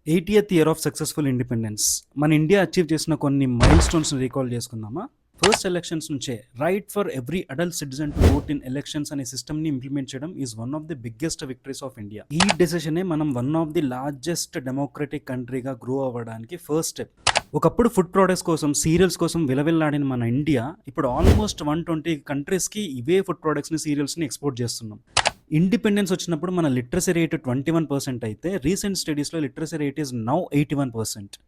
80th year of successful independence. మన India achieve చేసిన కొన్ని మైల్ స్టోన్స్‌ని రీకాల్ చేసుకుందామా? ఫస్ట్ ఎలక్షన్స్ నుంచే right for every adult citizen to vote in elections అనే సిస్టమ్‌ని ఇంప్లిమెంట్ చేయడం is one of the biggest victories of India. ఈ డెసిషనే మనం one of the largest democratic కంట్రీగా గ్రో అవ్వడానికి ఫస్ట్ స్టెప్. ఒకప్పుడు ఫుడ్ ప్రొడక్ట్స్ కోసం, సీరియల్స్ కోసం విలవిల్లాడిన మన ఇండియా ఇప్పుడు ఆల్మోస్ట్ 120 కంట్రీస్‌కి ఇవే ఫుడ్ ప్రొడక్ట్స్‌ని, సీరియల్స్‌ని ఎక్స్‌పోర్ట్ చేస్తున్నాం. ఇండిపెండెన్స్ వచ్చినప్పుడు మన లిటరసీ రేట్ 21% అయితే రీసెంట్ స్టడీస్‌లో లిటరసీ రేట్ ఈస్ నౌ 81%.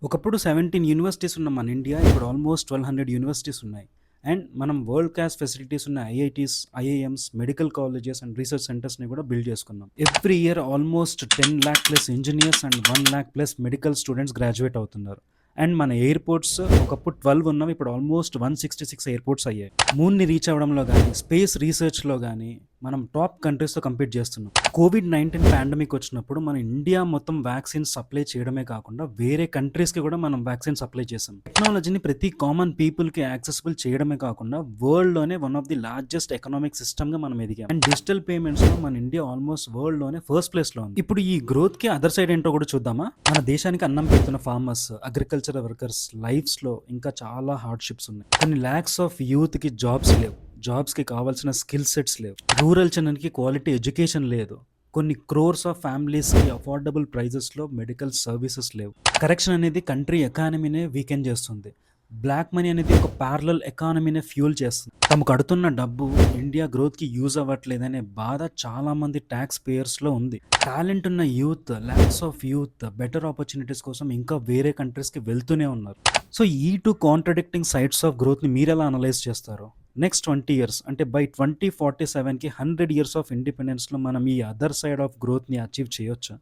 ఒకప్పుడు 17 యూనివర్సిటీస్ ఉన్న మన ఇండియా ఇప్పుడు ఆల్మోస్ట్ 1200 యూనివర్సిటీస్ ఉన్నాయి. అండ్ మనం వరల్డ్ క్లాస్ ఫెసిలిటీస్ ఉన్న IITs, IIMs, medical colleges and research సెంటర్స్ని కూడా బిల్డ్ చేసుకున్నాం. Every year almost 10 lakh plus engineers and 1 lakh plus medical students graduate అవుతున్నారు. అండ్ మన ఎయిర్పోర్ట్స్ ఒకప్పుడు 12 ఉన్నవి, ఇప్పుడు ఆల్మోస్ట్ 166 ఎయిర్పోర్ట్స్ అయ్యాయి. మూన్‌ని రీచ్ అవ్వడంలో కానీ, స్పేస్ రీసెర్చ్‌లో కానీ మనం టాప్ కంట్రీస్‌తో కంపీట్ చేస్తున్నాం. కోవిడ్-19 పాండమిక్ వచ్చినప్పుడు మన ఇండియా మొత్తం వ్యాక్సిన్స్ సప్లై చేయడమే కాకుండా వేరే కంట్రీస్‌కి కూడా మనం వ్యాక్సిన్ సప్లై చేసాం. టెక్నాలజీని ప్రతి కామన్ పీపుల్‌కి యాక్సెసిబుల్ చేయడమే కాకుండా వరల్డ్‌లోనే one of the largest economic సిస్టమ్‌గా మనం ఎదిగాం. అండ్ డిజిటల్ పేమెంట్స్‌లో మన ఇండియా ఆల్మోస్ట్ వరల్డ్‌లోనే ఫస్ట్ ప్లేస్‌లో ఉంది. ఇప్పుడు ఈ గ్రోత్‌కి అదర్ సైడ్ ఏంటో కూడా చూద్దామా? మన దేశానికి అన్నం పెడుతున్న ఫార్మర్స్, అగ్రికల్చర్ వర్కర్స్ లైఫ్స్‌లో ఇంకా చాలా హార్డ్‌షిప్స్ ఉన్నాయి. కొన్ని లాక్స్ ఆఫ్ యూత్‌కి జాబ్స్ లేవు. జాబ్స్‌కి కావాల్సిన స్కిల్ సెట్స్ లేవు. రూరల్ చిల్డ్రన్‌కి క్వాలిటీ ఎడ్యుకేషన్ లేదు. కొన్ని క్రోర్స్ ఆఫ్ ఫ్యామిలీస్‌కి అఫోర్డబుల్ ప్రైజెస్‌లో మెడికల్ సర్వీసెస్ లేవు. కరప్షన్ అనేది కంట్రీ ఎకానమీనే వీకెన్ చేస్తుంది. బ్లాక్ మనీ అనేది ఒక ప్యారలల్ ఎకానమీనే ఫ్యూల్ చేస్తుంది. తమ కడుతున్న డబ్బు ఇండియా గ్రోత్‌కి యూజ్ అవ్వట్లేదనే బాధ చాలామంది ట్యాక్స్ పేయర్స్‌లో ఉంది. టాలెంట్ ఉన్న youth, lakhs of youth better opportunities కోసం ఇంకా వేరే కంట్రీస్‌కి వెళ్తూనే ఉన్నారు. సో ఈ టూ కాంట్రడిక్టింగ్ సైడ్స్ ఆఫ్ గ్రోత్‌ని మీరెలా అనలైజ్ చేస్తారు? నెక్స్ట్ 20 ఇయర్స్ అంటే బై 2047కి 100 ఇయర్స్ ఆఫ్ ఇండిపెండెన్స్‌లో మనం ఈ అదర్ సైడ్ ఆఫ్ గ్రోత్‌ని అచీవ్ చేయొచ్చా?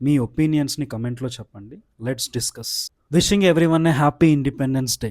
మీ ఒపీనియన్స్‌ని కమెంట్‌లో చెప్పండి. Let's discuss. Wishing everyone a happy independence day.